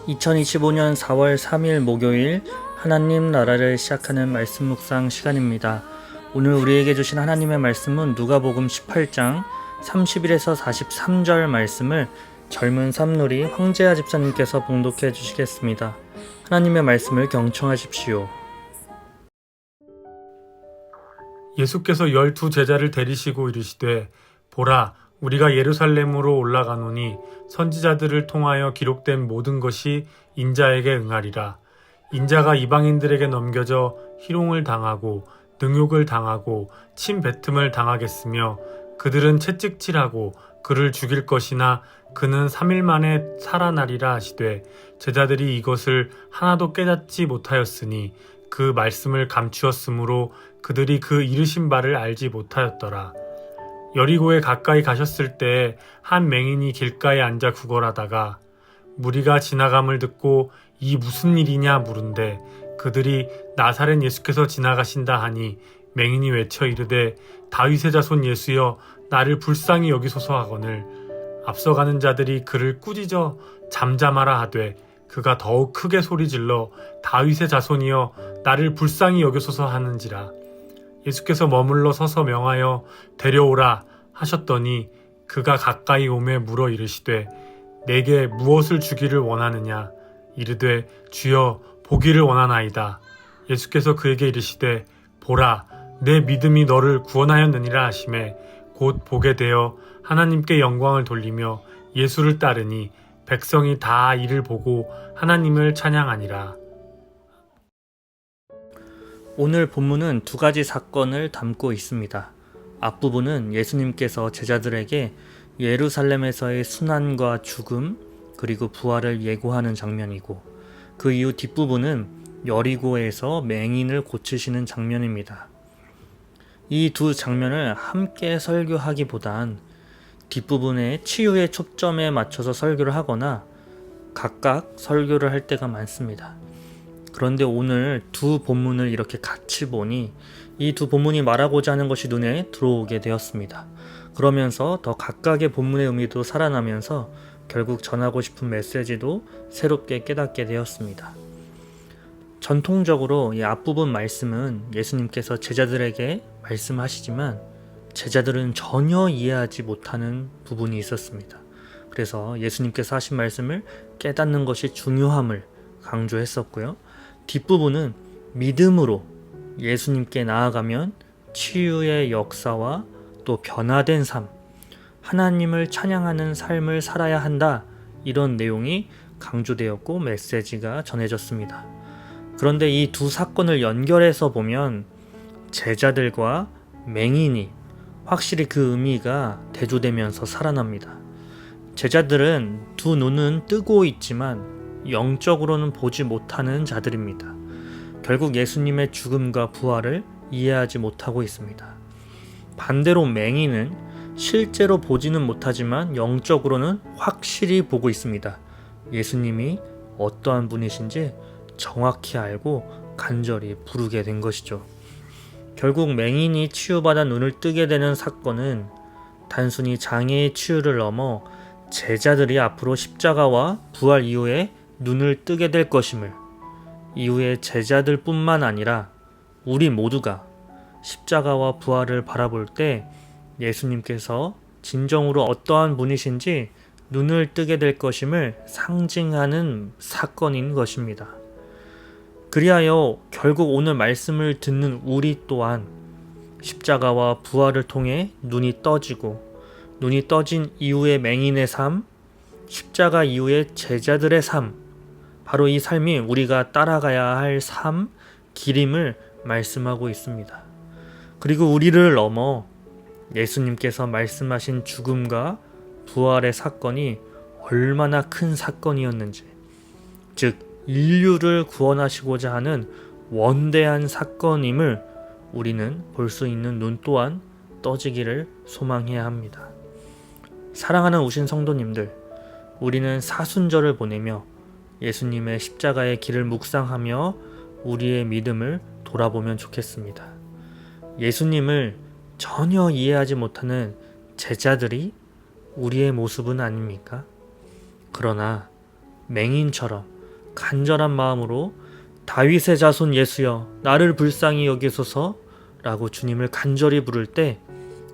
2025년 4월 3일 목요일 하나님 나라를 시작하는 말씀 묵상 시간입니다. 오늘 우리에게 주신 하나님의 말씀은 누가복음 18장 31에서 43절 말씀을 젊은 삼누리 황재하 집사님께서 봉독해 주시겠습니다. 하나님의 말씀을 경청하십시오. 예수께서 12 제자를 데리시고 이르시되 보라 우리가 예루살렘으로 올라가노니 선지자들을 통하여 기록된 모든 것이 인자에게 응하리라. 인자가 이방인들에게 넘겨져 희롱을 당하고 능욕을 당하고 침뱉음을 당하겠으며 그들은 채찍질하고 그를 죽일 것이나 그는 3일 만에 살아나리라 하시되 제자들이 이것을 하나도 깨닫지 못하였으니 그 말씀을 감추었으므로 그들이 그 이르신 바를 알지 못하였더라. 여리고에 가까이 가셨을 때에 한 맹인이 길가에 앉아 구걸하다가 무리가 지나감을 듣고 이 무슨 일이냐 물은데 그들이 나사렛 예수께서 지나가신다 하니 맹인이 외쳐 이르되 다윗의 자손 예수여 나를 불쌍히 여기소서 하거늘 앞서가는 자들이 그를 꾸짖어 잠잠하라 하되 그가 더욱 크게 소리질러 다윗의 자손이여 나를 불쌍히 여기소서 하는지라. 예수께서 머물러 서서 명하여 데려오라 하셨더니 그가 가까이 오매 물어 이르시되 내게 무엇을 주기를 원하느냐 이르되 주여 보기를 원하나이다. 예수께서 그에게 이르시되 보라 내 믿음이 너를 구원하였느니라 하시매 곧 보게 되어 하나님께 영광을 돌리며 예수를 따르니 백성이 다 이를 보고 하나님을 찬양하니라. 오늘 본문은 두 가지 사건을 담고 있습니다. 앞부분은 예수님께서 제자들에게 예루살렘에서의 순환과 죽음 그리고 부활을 예고하는 장면이고 그 이후 뒷부분은 여리고에서 맹인을 고치시는 장면입니다. 이 두 장면을 함께 설교하기보단 뒷부분의 치유의 초점에 맞춰서 설교를 하거나 각각 설교를 할 때가 많습니다. 그런데 오늘 두 본문을 이렇게 같이 보니 이 두 본문이 말하고자 하는 것이 눈에 들어오게 되었습니다. 그러면서 더 각각의 본문의 의미도 살아나면서 결국 전하고 싶은 메시지도 새롭게 깨닫게 되었습니다. 전통적으로 이 앞부분 말씀은 예수님께서 제자들에게 말씀하시지만 제자들은 전혀 이해하지 못하는 부분이 있었습니다. 그래서 예수님께서 하신 말씀을 깨닫는 것이 중요함을 강조했었고요. 뒷부분은 믿음으로 예수님께 나아가면 치유의 역사와 또 변화된 삶, 하나님을 찬양하는 삶을 살아야 한다. 이런 내용이 강조되었고 메시지가 전해졌습니다. 그런데 이 두 사건을 연결해서 보면 제자들과 맹인이 확실히 그 의미가 대조되면서 살아납니다. 제자들은 두 눈은 뜨고 있지만 영적으로는 보지 못하는 자들입니다. 결국 예수님의 죽음과 부활을 이해하지 못하고 있습니다. 반대로 맹인은 실제로 보지는 못하지만 영적으로는 확실히 보고 있습니다. 예수님이 어떠한 분이신지 정확히 알고 간절히 부르게 된 것이죠. 결국 맹인이 치유받아 눈을 뜨게 되는 사건은 단순히 장애의 치유를 넘어 제자들이 앞으로 십자가와 부활 이후에 눈을 뜨게 될 것임을, 이후에 제자들뿐만 아니라 우리 모두가 십자가와 부활을 바라볼 때 예수님께서 진정으로 어떠한 분이신지 눈을 뜨게 될 것임을 상징하는 사건인 것입니다. 그리하여 결국 오늘 말씀을 듣는 우리 또한 십자가와 부활을 통해 눈이 떠지고 눈이 떠진 이후의 맹인의 삶, 십자가 이후의 제자들의 삶, 바로 이 삶이 우리가 따라가야 할 삶, 길임을 말씀하고 있습니다. 그리고 우리를 넘어 예수님께서 말씀하신 죽음과 부활의 사건이 얼마나 큰 사건이었는지, 즉 인류를 구원하시고자 하는 원대한 사건임을 우리는 볼 수 있는 눈 또한 떠지기를 소망해야 합니다. 사랑하는 우신 성도님들, 우리는 사순절을 보내며 예수님의 십자가의 길을 묵상하며 우리의 믿음을 돌아보면 좋겠습니다. 예수님을 전혀 이해하지 못하는 제자들이 우리의 모습은 아닙니까? 그러나 맹인처럼 간절한 마음으로 다윗의 자손 예수여 나를 불쌍히 여기소서 라고 주님을 간절히 부를 때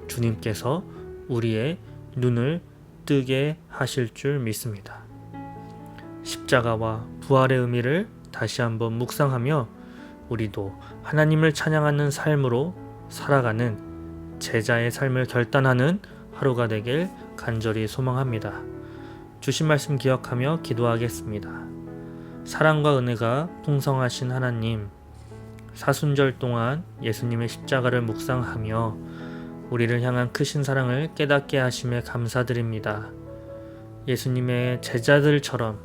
주님께서 우리의 눈을 뜨게 하실 줄 믿습니다. 십자가와 부활의 의미를 다시 한번 묵상하며 우리도 하나님을 찬양하는 삶으로 살아가는 제자의 삶을 결단하는 하루가 되길 간절히 소망합니다. 주신 말씀 기억하며 기도하겠습니다. 사랑과 은혜가 풍성하신 하나님, 사순절 동안 예수님의 십자가를 묵상하며 우리를 향한 크신 사랑을 깨닫게 하심에 감사드립니다. 예수님의 제자들처럼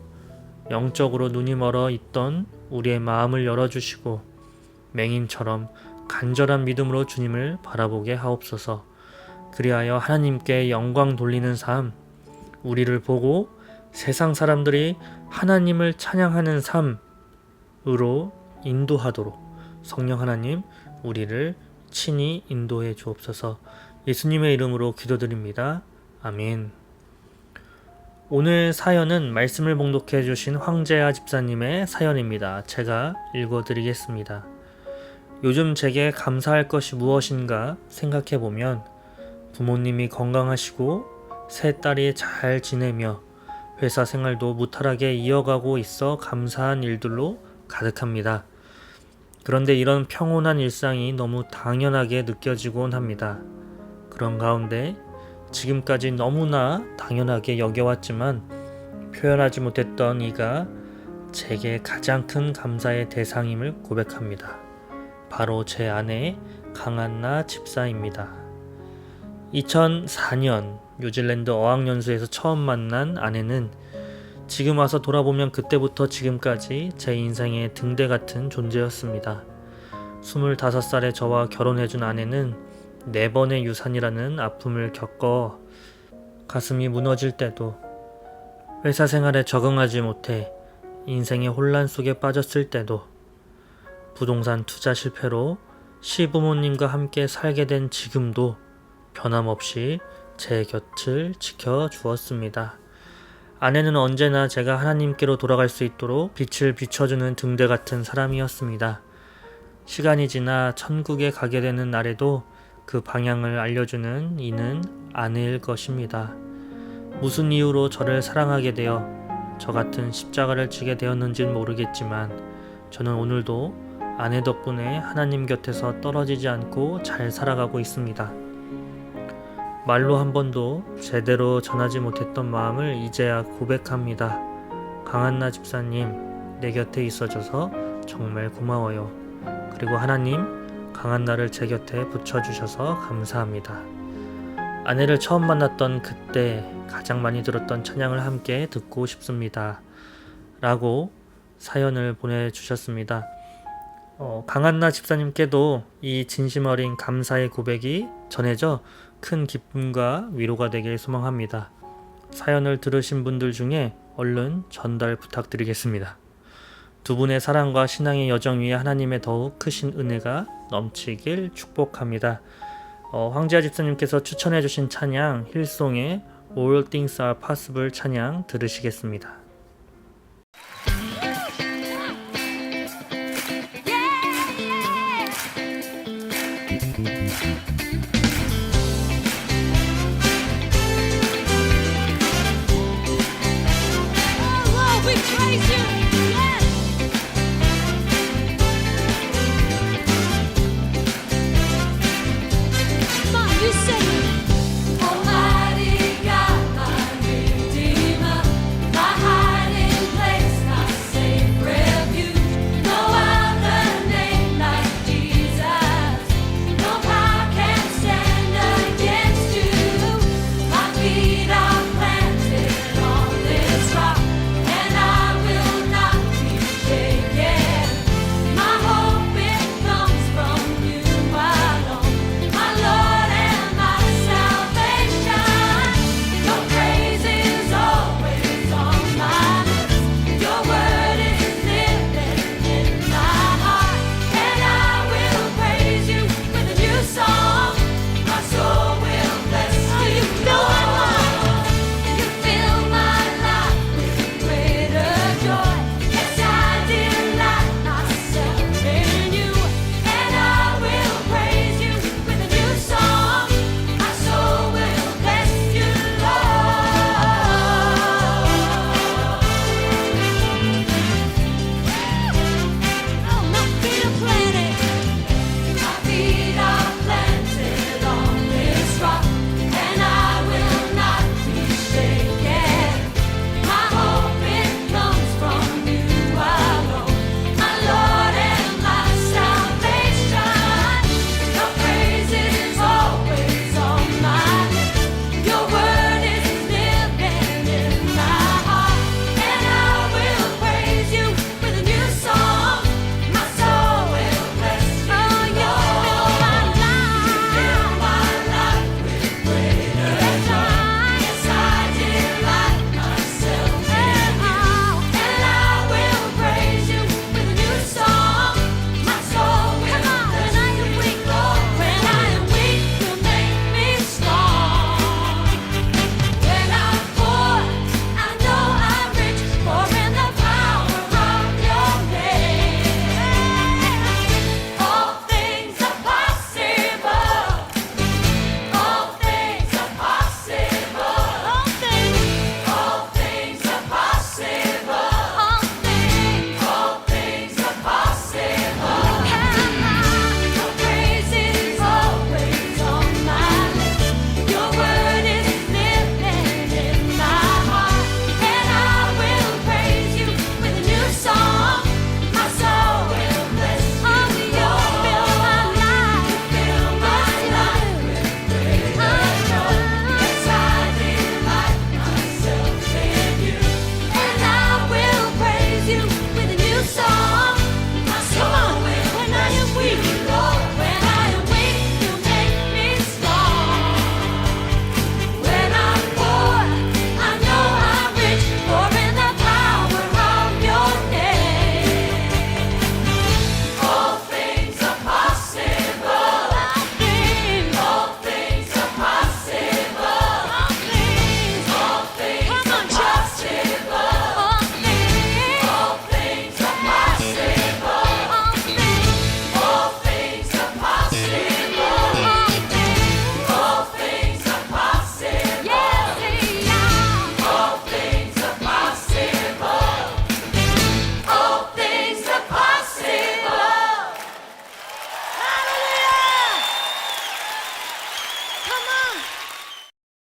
영적으로 눈이 멀어 있던 우리의 마음을 열어주시고 맹인처럼 간절한 믿음으로 주님을 바라보게 하옵소서. 그리하여 하나님께 영광 돌리는 삶, 우리를 보고 세상 사람들이 하나님을 찬양하는 삶으로 인도하도록 성령 하나님 우리를 친히 인도해 주옵소서. 예수님의 이름으로 기도드립니다. 아멘. 오늘 사연은 말씀을 봉독해 주신 황재하 집사님의 사연입니다. 제가 읽어드리겠습니다. 요즘 제게 감사할 것이 무엇인가 생각해 보면 부모님이 건강하시고 세 딸이 잘 지내며 회사 생활도 무탈하게 이어가고 있어 감사한 일들로 가득합니다. 그런데 이런 평온한 일상이 너무 당연하게 느껴지곤 합니다. 그런 가운데 지금까지 너무나 당연하게 여겨왔지만 표현하지 못했던 이가 제게 가장 큰 감사의 대상임을 고백합니다. 바로 제 아내 강한나 집사입니다. 2004년 뉴질랜드 어학연수에서 처음 만난 아내는 지금 와서 돌아보면 그때부터 지금까지 제 인생의 등대 같은 존재였습니다. 25살에 저와 결혼해준 아내는 4번의 유산이라는 아픔을 겪어 가슴이 무너질 때도, 회사 생활에 적응하지 못해 인생의 혼란 속에 빠졌을 때도, 부동산 투자 실패로 시부모님과 함께 살게 된 지금도 변함없이 제 곁을 지켜주었습니다. 아내는 언제나 제가 하나님께로 돌아갈 수 있도록 빛을 비춰주는 등대 같은 사람이었습니다. 시간이 지나 천국에 가게 되는 날에도 그 방향을 알려주는 이는 아내일 것입니다. 무슨 이유로 저를 사랑하게 되어 저 같은 십자가를 지게 되었는지는 모르겠지만 저는 오늘도 아내 덕분에 하나님 곁에서 떨어지지 않고 잘 살아가고 있습니다. 말로 한 번도 제대로 전하지 못했던 마음을 이제야 고백합니다. 강한나 집사님, 내 곁에 있어줘서 정말 고마워요. 그리고 하나님, 강한나를 제 곁에 붙여주셔서 감사합니다. 아내를 처음 만났던 그때 가장 많이 들었던 찬양을 함께 듣고 싶습니다. 라고 사연을 보내주셨습니다. 강한나 집사님께도 이 진심 어린 감사의 고백이 전해져 큰 기쁨과 위로가 되길 소망합니다. 사연을 들으신 분들 중에 얼른 전달 부탁드리겠습니다. 두 분의 사랑과 신앙의 여정 위에 하나님의 더욱 크신 은혜가 넘치길 축복합니다. 황재하 집사님께서 추천해 주신 찬양 힐송의 All Things Are Possible 찬양 들으시겠습니다. Oh Lord, we praise you.